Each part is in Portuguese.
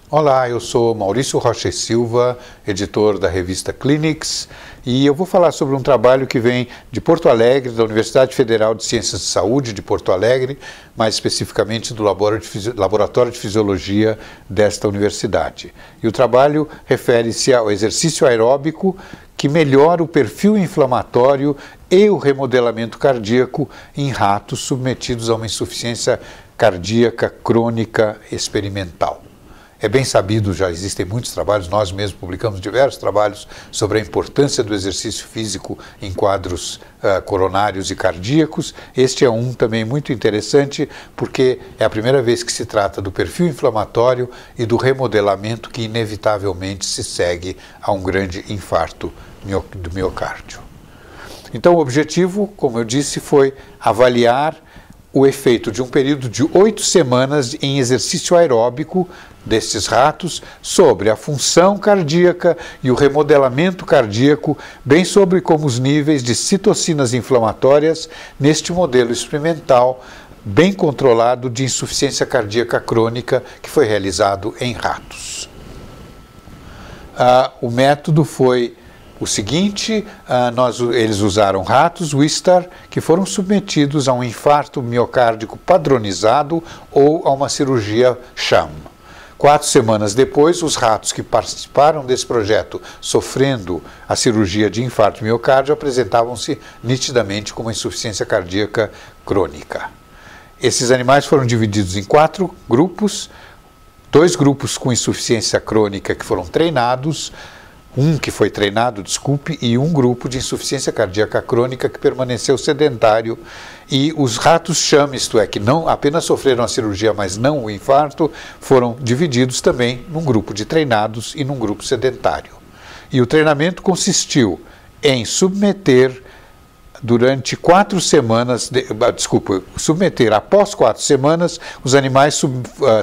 Olá, eu sou Maurício Rocha e Silva, editor da revista Clinics, e eu vou falar sobre um trabalho que vem de Porto Alegre, da Universidade Federal de Ciências de Saúde de Porto Alegre, mais especificamente do Laboratório de Fisiologia desta universidade. E o trabalho refere-se ao exercício aeróbico que melhora o perfil inflamatório e o remodelamento cardíaco em ratos submetidos a uma insuficiência cardíaca crônica experimental. É bem sabido, já existem muitos trabalhos, nós mesmos publicamos diversos trabalhos sobre a importância do exercício físico em quadros coronários e cardíacos. Este é um também muito interessante, porque é a primeira vez que se trata do perfil inflamatório e do remodelamento que inevitavelmente se segue a um grande infarto do miocárdio. Então o objetivo, como eu disse, foi avaliar o efeito de um período de 8 semanas em exercício aeróbico destes ratos sobre a função cardíaca e o remodelamento cardíaco, bem sobre como os níveis de citocinas inflamatórias neste modelo experimental bem controlado de insuficiência cardíaca crônica que foi realizado em ratos. O método foi o seguinte: eles usaram ratos Wistar que foram submetidos a um infarto miocárdico padronizado ou a uma cirurgia sham. 4 semanas depois, os ratos que participaram desse projeto sofrendo a cirurgia de infarto miocárdio apresentavam-se nitidamente com uma insuficiência cardíaca crônica. Esses animais foram divididos em 4 grupos, 2 grupos com insuficiência crônica que foram treinados, e um grupo de insuficiência cardíaca crônica que permaneceu sedentário. E os ratos sham, isto é, que não apenas sofreram a cirurgia, mas não o infarto, foram divididos também num grupo de treinados e num grupo sedentário. E o treinamento consistiu em submeter durante 4 semanas, após 4 semanas, os animais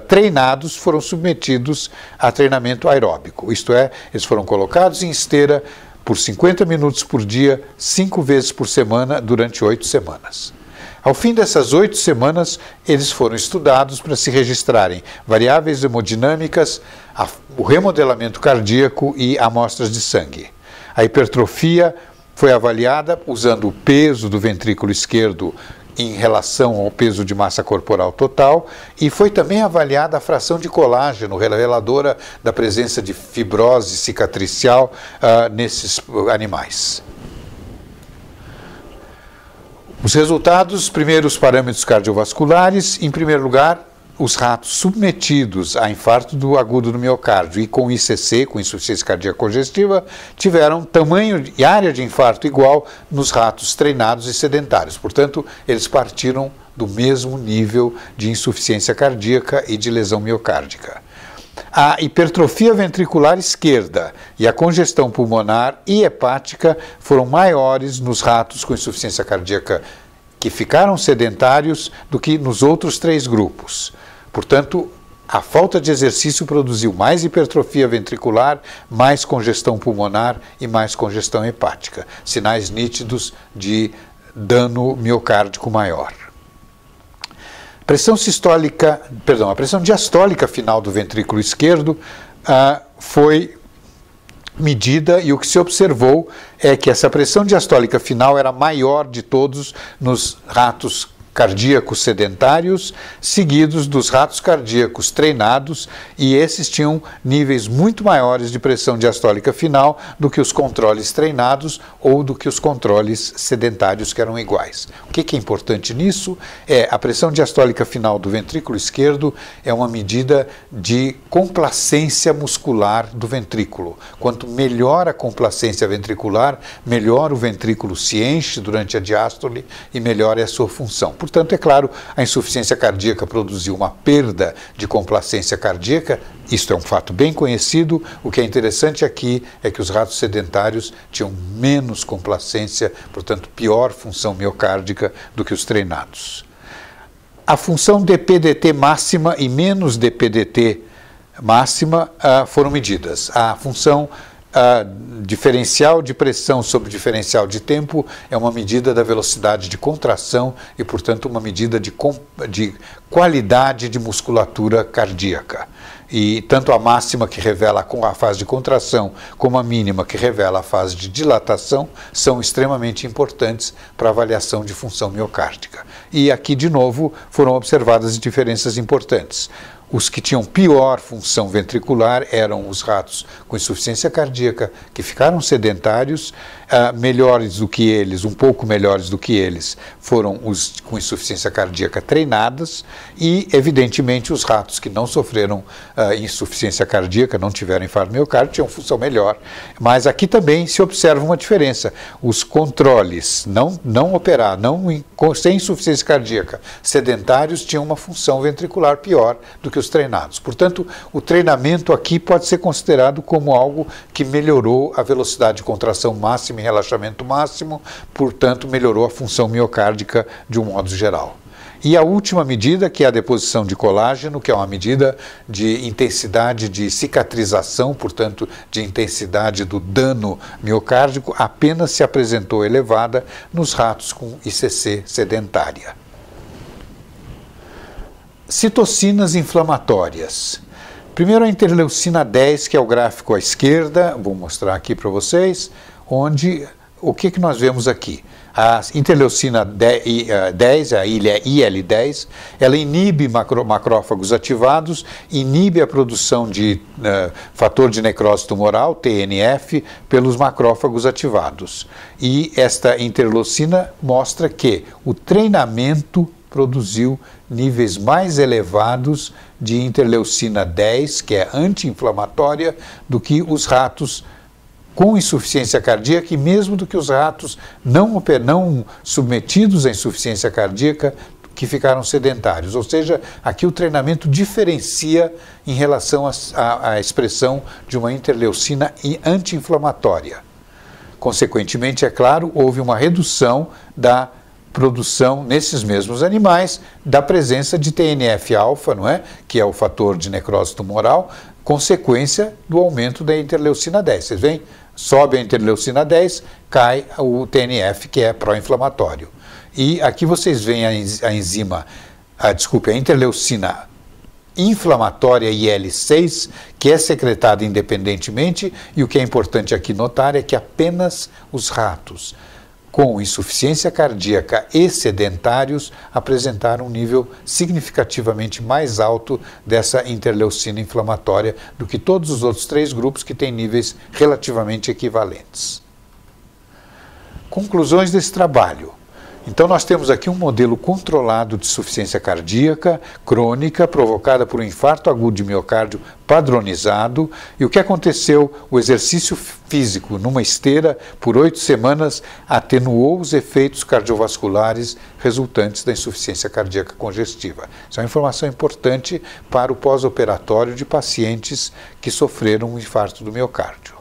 treinados foram submetidos a treinamento aeróbico. Isto é, eles foram colocados em esteira por 50 minutos por dia, 5 vezes por semana, durante 8 semanas. Ao fim dessas 8 semanas, eles foram estudados para se registrarem variáveis hemodinâmicas, o remodelamento cardíaco e amostras de sangue. A hipertrofia foi avaliada usando o peso do ventrículo esquerdo em relação ao peso de massa corporal total, e foi também avaliada a fração de colágeno, reveladora da presença de fibrose cicatricial nesses animais. Os resultados: primeiro, os parâmetros cardiovasculares. Em primeiro lugar, os ratos submetidos a infarto agudo do miocárdio e com ICC, com insuficiência cardíaca congestiva, tiveram tamanho e área de infarto igual nos ratos treinados e sedentários. Portanto, eles partiram do mesmo nível de insuficiência cardíaca e de lesão miocárdica. A hipertrofia ventricular esquerda e a congestão pulmonar e hepática foram maiores nos ratos com insuficiência cardíaca que ficaram sedentários do que nos outros 3 grupos. Portanto, a falta de exercício produziu mais hipertrofia ventricular, mais congestão pulmonar e mais congestão hepática, sinais nítidos de dano miocárdico maior. A pressão diastólica final do ventrículo esquerdo foi medida, e o que se observou é que essa pressão diastólica final era maior de todos nos ratos cardíacos sedentários, seguidos dos ratos cardíacos treinados, e esses tinham níveis muito maiores de pressão diastólica final do que os controles treinados ou do que os controles sedentários, que eram iguais. O que é importante nisso é a pressão diastólica final do ventrículo esquerdo é uma medida de complacência muscular do ventrículo. Quanto melhor a complacência ventricular, melhor o ventrículo se enche durante a diástole e melhor é a sua função. Portanto, é claro, a insuficiência cardíaca produziu uma perda de complacência cardíaca. Isto é um fato bem conhecido. O que é interessante aqui é que os ratos sedentários tinham menos complacência, portanto, pior função miocárdica do que os treinados. A função DPDT máxima e menos DPDT máxima foram medidas. A função diferencial de pressão sobre diferencial de tempo é uma medida da velocidade de contração e, portanto, uma medida de qualidade de musculatura cardíaca. e tanto a máxima que revela a fase de contração como a mínima que revela a fase de dilatação são extremamente importantes para a avaliação de função miocárdica. E aqui, de novo, foram observadas diferenças importantes. Os que tinham pior função ventricular eram os ratos com insuficiência cardíaca, que ficaram sedentários. Melhores do que eles, um pouco melhores do que eles, foram os com insuficiência cardíaca treinadas e, evidentemente, os ratos que não sofreram insuficiência cardíaca, não tiveram infarto miocárdio, tinham função melhor. Mas aqui também se observa uma diferença. Os controles sem insuficiência cardíaca sedentários tinham uma função ventricular pior do que os treinados. Portanto, o treinamento aqui pode ser considerado como algo que melhorou a velocidade de contração máxima e relaxamento máximo, portanto, melhorou a função miocárdica de um modo geral. E a última medida, que é a deposição de colágeno, que é uma medida de intensidade de cicatrização, portanto, de intensidade do dano miocárdico, apenas se apresentou elevada nos ratos com ICC sedentária. Citocinas inflamatórias. Primeiro a interleucina 10, que é o gráfico à esquerda, vou mostrar aqui para vocês, onde o que nós vemos aqui? A interleucina 10, a IL-10, ela inibe macrófagos ativados, inibe a produção de fator de necrose tumoral, TNF, pelos macrófagos ativados. E esta interleucina mostra que o treinamento produziu níveis mais elevados de interleucina 10, que é anti-inflamatória, do que os ratos com insuficiência cardíaca e mesmo do que os ratos não submetidos à insuficiência cardíaca que ficaram sedentários. Ou seja, aqui o treinamento diferencia em relação à expressão de uma interleucina anti-inflamatória. Consequentemente, é claro, houve uma redução da produção nesses mesmos animais da presença de TNF-alfa, não é? Que é o fator de necrose tumoral, consequência do aumento da interleucina 10. Vocês veem? Sobe a interleucina 10, cai o TNF, que é pró-inflamatório. E aqui vocês veem a interleucina inflamatória IL-6, que é secretada independentemente, e o que é importante aqui notar é que apenas os ratos com insuficiência cardíaca e sedentários apresentaram um nível significativamente mais alto dessa interleucina inflamatória do que todos os outros 3 grupos que têm níveis relativamente equivalentes. Conclusões desse trabalho. Então nós temos aqui um modelo controlado de insuficiência cardíaca crônica provocada por um infarto agudo de miocárdio padronizado. E o que aconteceu? O exercício físico numa esteira por 8 semanas atenuou os efeitos cardiovasculares resultantes da insuficiência cardíaca congestiva. Isso é uma informação importante para o pós-operatório de pacientes que sofreram um infarto do miocárdio.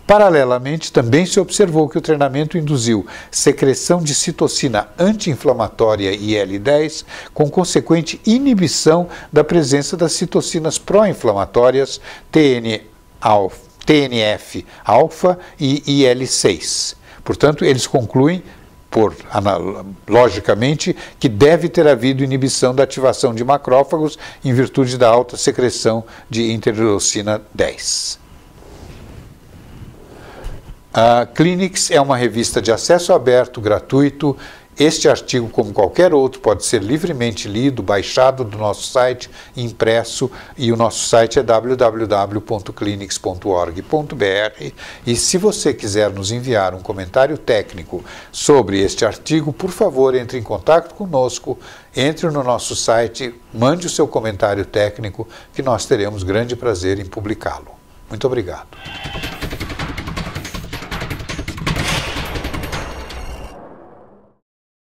Paralelamente, também se observou que o treinamento induziu secreção de citocina anti-inflamatória IL-10, com consequente inibição da presença das citocinas pró-inflamatórias TNF-alfa e IL-6. Portanto, eles concluem, logicamente, que deve ter havido inibição da ativação de macrófagos em virtude da alta secreção de interleucina 10. A Clinics é uma revista de acesso aberto, gratuito. Este artigo, como qualquer outro, pode ser livremente lido, baixado do nosso site, impresso, e o nosso site é www.clinics.org.br. E se você quiser nos enviar um comentário técnico sobre este artigo, por favor, entre em contato conosco, entre no nosso site, mande o seu comentário técnico, que nós teremos grande prazer em publicá-lo. Muito obrigado.